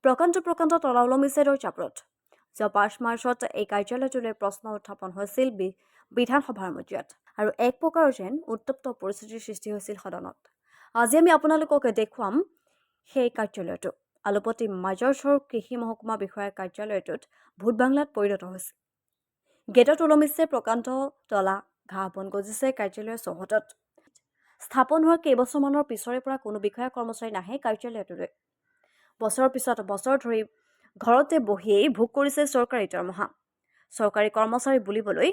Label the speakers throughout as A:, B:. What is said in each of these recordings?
A: প্ৰকাণ্ড তলা ওলমিছে চাপৰত। যোৱা ৫ মাৰ্চত এই কাৰ্যালয়টোলৈ প্ৰশ্ন উত্থাপন হৈছিল বিধানসভাৰ মজিয়াত আৰু এক প্ৰকাৰৰ যেন উত্তপ্ত পৰিস্থিতিৰ সৃষ্টি হৈছিল সদনত। আজি আমি আপোনালোকক দেখুৱাম সেই কাৰ্যালয়টো। আলুপট্টি মাজাৰচৰ কৃষি মহকুমা বিষয়াৰ কাৰ্যালয়টোত ভূত বাংলাত পৰিণত হৈছে। গেটত ওলমিছে প্ৰকাণ্ড তলা, ঘাঁহ বন গজিছে কাৰ্যালয়ৰ চৌহদত। স্থাপন হোৱাৰ কেইবছৰমানৰ পিছৰে পৰা কোনো বিষয়া কৰ্মচাৰী নাহে কাৰ্যালয়টোলৈ। বছৰৰ পিছত বছৰ ধৰি ঘৰতে বহিয়েই ভোগ কৰিছে চৰকাৰী দৰমহা। চৰকাৰী কৰ্মচাৰী বুলিবলৈ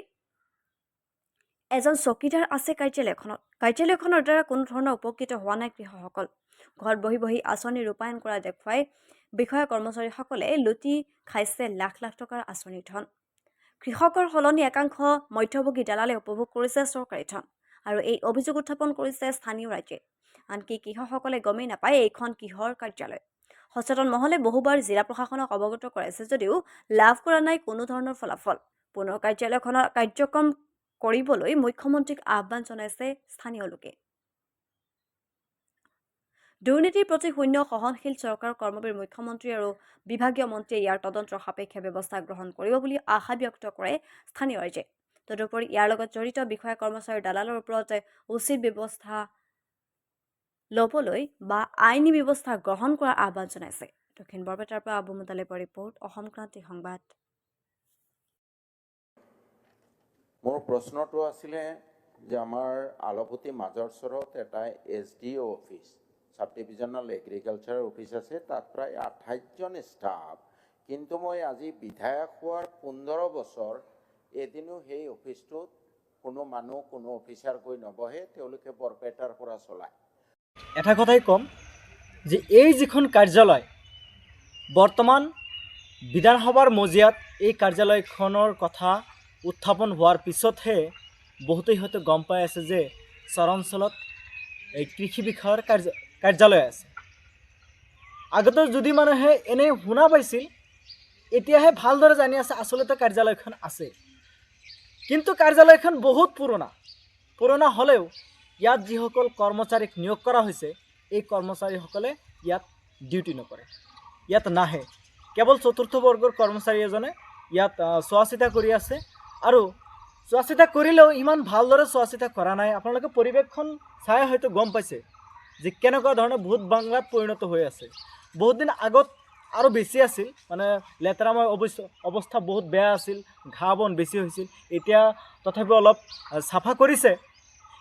A: এজন চকীদাৰ আছে কাৰ্যালয়খনত। কাৰ্যালয়খনৰ দ্বাৰা কোনো ধৰণৰ উপকৃত হোৱা নাই কৃষকসকল। ঘৰত বহি বহি আঁচনি ৰূপায়ণ কৰা দেখুৱাই বিষয়া কৰ্মচাৰীসকলে লুটি খাইছে লাখ লাখ টকাৰ আঁচনিৰ ধন। কৃষকৰ সলনি একাংশ মধ্যভোগী দালালে উপভোগ কৰিছে চৰকাৰী ধন আৰু এই অভিযোগ উত্থাপন কৰিছে স্থানীয় ৰাইজে। আনকি কৃষকসকলে গমেই নাপায় এইখন কিহৰ কাৰ্যালয়। সচেতন মহলে বহুবাৰ জিলা প্ৰশাসনক অৱগত কৰাইছে যদিও লাভ কৰা নাই কোনো ধৰণৰ ফলাফল। পুনৰ কাৰ্যালয়খনৰ কাৰ্যক্ৰম কৰিবলৈ মুখ্যমন্ত্ৰীক আহ্বান জনাইছে স্থানীয় লোকে। দুৰ্নীতিৰ প্ৰতি শূন্য সহনশীল চৰকাৰৰ কৰ্মবীৰ মুখ্যমন্ত্ৰী আৰু বিভাগীয় মন্ত্ৰীয়ে ইয়াৰ তদন্তৰ সাপেক্ষে ব্যৱস্থা গ্ৰহণ কৰিব বুলি আশা ব্যক্ত কৰে স্থানীয় ৰাইজে। তদুপৰি ইয়াৰ লগত জড়িত বিষয়া কৰ্মচাৰী দালালৰ ওপৰত উচিত ব্যৱস্থা ল'বলৈ বা আইনী ব্যৱস্থা গ্ৰহণ কৰাৰ আহ্বান জনাইছে। দক্ষিণ বৰপেটাৰ পৰা আবু মুতালিবৰ ৰিপৰ্ট, অসম ক্ৰান্তি সংবাদ।
B: মোৰ প্ৰশ্নটো আছিলে যে আমাৰ আলুপট্টি মাজাৰচৰত এটা SDO office, sub divisional agriculture office আছে, তাত প্ৰায় 28জন ষ্টাফ। কিন্তু মই আজি বিধায়ক হোৱাৰ 15 বছৰ এদিনো সেই অফিচটোত কোনো মানুহ কোনো অফিচাৰ গৈ নবহে, তেওঁলোকে বৰপেটাৰ পৰা চলায়।
C: এটা কথাই কম যে এই যিখন কাৰ্যালয় বৰ্তমান বিধানসভাৰ মজিয়াত এই কাৰ্যালয়খনৰ কথা উত্থাপন হোৱাৰ পিছতহে বহুতেই হয়তো গম পাই আছে যে চৰাঞ্চলত এই কৃষি বিষয়ৰ কাৰ্যালয় আছে। আগতে যদি মানুহে এনেই শুনা পাইছিল, এতিয়াহে ভালদৰে জানি আছে আচলতে কাৰ্যালয়খন আছে। কিন্তু কাৰ্যালয়খন বহুত পুৰণা হ'লেও ইয়াত যিসকল কৰ্মচাৰীক নিয়োগ কৰা হৈছে এই কৰ্মচাৰীসকলে ইয়াত ডিউটি নকৰে, ইয়াত নাহে। কেৱল চতুৰ্থ বৰ্গৰ কৰ্মচাৰী এজনে ইয়াত চোৱা চিতা কৰি আছে আৰু চোৱা চিতা কৰিলেও ইমান ভালদৰে চোৱা চিতা কৰা নাই। আপোনালোকে পৰিৱেশখন চাই হয়তো গম পাইছে যে কেনেকুৱা ধৰণে ভূত বাংলাত পৰিণত হৈ আছে। বহুত দিন আগত আৰু বেছি আছিল, মানে লেতেৰাময় অৱস্থা বহুত বেয়া আছিল, ঘাঁহ বন বেছি হৈছিল। এতিয়া তথাপিও অলপ চাফা কৰিছে।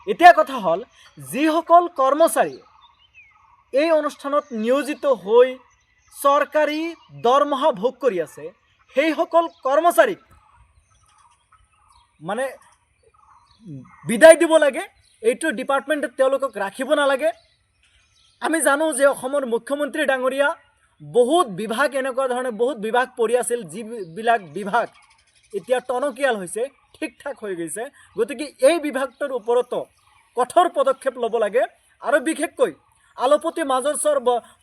C: এতিয়া কথা হ'ল যিসকল কৰ্মচাৰী এই অনুষ্ঠানত নিয়োজিত হৈ চৰকাৰী দৰমহা ভোগ কৰি আছে সেইসকল কৰ্মচাৰীক মানে বিদায় দিব লাগে। এইটো ডিপাৰ্টমেণ্টত তেওঁলোকক ৰাখিব নালাগে। আমি জানো যে অসমৰ মুখ্যমন্ত্ৰী ডাঙৰীয়া বহুত বিভাগ এনেকুৱা ধৰণে বহুত বিভাগ পৰি আছিল, যিবিলাক বিভাগ এতিয়া টনকিয়াল হৈছে, ঠিক ঠাক হৈ গৈছে। গতিকে এই বিভাগটোৰ ওপৰতো কঠোৰ পদক্ষেপ ল'ব লাগে। আৰু বিশেষকৈ আলুপট্টি মাজাৰচৰ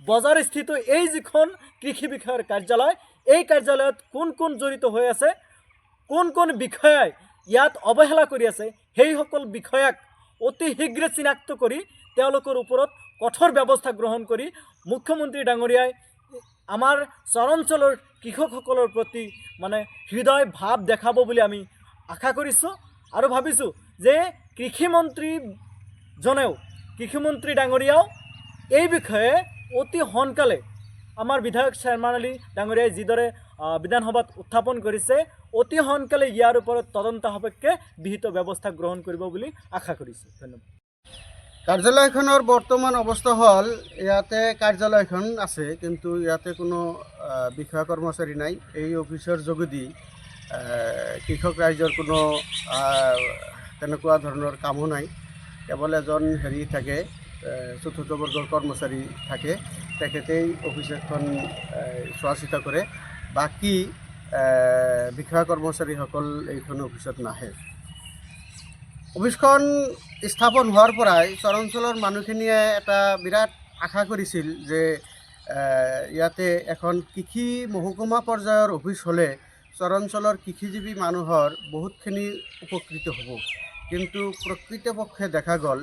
C: বজাৰস্থিত এই যিখন কৃষি বিষয়াৰ কাৰ্যালয়, এই কাৰ্যালয়ত কোন কোন জড়িত হৈ আছে, কোন কোন বিষয়াই ইয়াত অৱহেলা কৰি আছে, সেইসকল বিষয়াক অতি শীঘ্ৰে চিনাক্ত কৰি তেওঁলোকৰ ওপৰত কঠোৰ ব্যৱস্থা গ্ৰহণ কৰি মুখ্যমন্ত্ৰী ডাঙৰীয়াই আমাৰ চৰাঞ্চলৰ কৃষকসকলৰ প্ৰতি মানে হৃদয় ভাৱ দেখাব বুলি আমি আশা কৰিছোঁ আৰু ভাবিছোঁ যে কৃষিমন্ত্ৰী ডাঙৰীয়াও এই বিষয়ে অতি সোনকালে আমাৰ বিধায়ক শৰ্মা আলী ডাঙৰীয়াই যিদৰে বিধানসভাত উত্থাপন কৰিছে, অতি সোনকালে ইয়াৰ ওপৰত তদন্ত সাপেক্ষে বিহিত ব্যৱস্থা গ্ৰহণ কৰিব বুলি আশা কৰিছোঁ। ধন্যবাদ।
D: কাৰ্যালয়খনৰ বৰ্তমান অৱস্থা হ'ল ইয়াতে কাৰ্যালয়খন আছে, কিন্তু ইয়াতে কোনো বিষয়া কৰ্মচাৰী নাই। এই অফিচৰ যোগেদি কৃষক ৰাইজৰ কোনো তেনেকুৱা ধৰণৰ কামো নাই। কেৱল এজন থাকে, চতুৰ্থ বৰ্গৰ কৰ্মচাৰী থাকে, তেখেতেই অফিচখন চোৱা চিতা কৰে। বাকী বিষয়া কৰ্মচাৰীসকল এইখন অফিচত নাহে। অফিচখন স্থাপন হোৱাৰ পৰাই চৰাঞ্চলৰ মানুহখিনিয়ে এটা বিৰাট আশা কৰিছিল যে ইয়াতে এখন কৃষি মহকুমা পৰ্যায়ৰ অফিচ হ'লে চৰাঞ্চলৰ কৃষিজীৱী মানুহৰ বহুতখিনি উপকৃত হ'ব। কিন্তু প্ৰকৃতপক্ষে দেখা গ'ল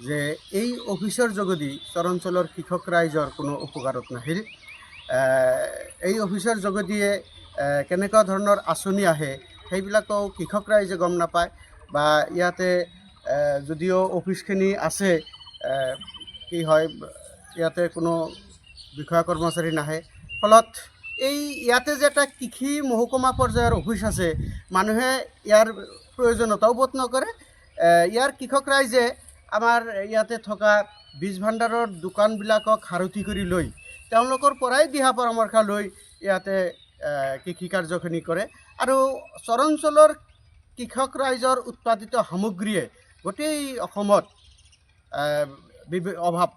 D: যে এই অফিচৰ যোগেদি চৰাঞ্চলৰ কৃষক ৰাইজৰ কোনো উপকাৰত নাহিল। এই অফিচৰ যোগেদিয়ে কেনেকুৱা ধৰণৰ আঁচনি আহে সেইবিলাকো কৃষক ৰাইজে গম নাপায় বা ইয়াতে যদিও অফিচখিনি আছে কি হয় ইয়াতে কোনো বিষয়া কৰ্মচাৰী নাহে ফলত এই ইয়াতে যে এটা কৃষি মহকুমা পৰ্যায়ৰ অফিচ আছে মানুহে ইয়াৰ প্ৰয়োজনীয়তাও বোধ নকৰে ইয়াৰ কৃষক ৰাইজে আমাৰ ইয়াতে থকা বীজ ভাণ্ডাৰৰ দোকানবিলাকক সাৰথি কৰি লৈ তেওঁলোকৰ পৰাই দিহা পৰামৰ্শ লৈ ইয়াতে কৃষি কাৰ্যখিনি কৰে আৰু চৰাঞ্চলৰ কৃষক ৰাইজৰ উৎপাদিত সামগ্ৰীয়ে গোটেই অসমত অভাৱ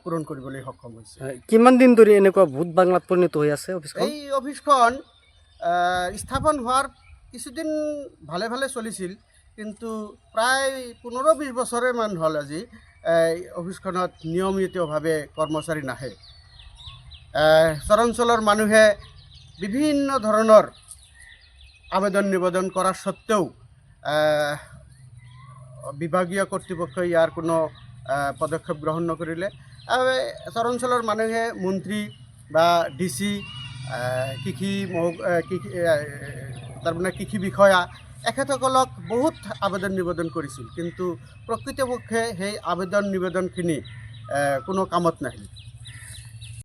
D: পূৰণ কৰিবলৈ সক্ষম হৈছে।
E: কিমান দিন ধৰি এনেকুৱা ভূত বাংলাত পৰিণত হৈ আছে অফিচখন?
D: এই অফিচখন স্থাপন হোৱাৰ কিছুদিন ভালে ভালে চলিছিল কিন্তু প্ৰায় 15-20 বছৰে মান হ'ল আজি অফিচখনত নিয়মিতভাৱে কৰ্মচাৰী নাহে। চৰাঞ্চলৰ মানুহে বিভিন্ন ধৰণৰ আবেদন নিবেদন কৰা স্বত্তেও বিভাগীয় কৰ্তৃপক্ষই ইয়াৰ কোনো পদক্ষেপ গ্ৰহণ নকৰিলে চৰাঞ্চলৰ মানুহে মন্ত্ৰী বা DC কৃষি বিষয়া এখেতসকলক বহুত আবেদন নিবেদন কৰিছিল কিন্তু প্ৰকৃতপক্ষে সেই আবেদন নিবেদনখিনি কোনো কামত নাহিল।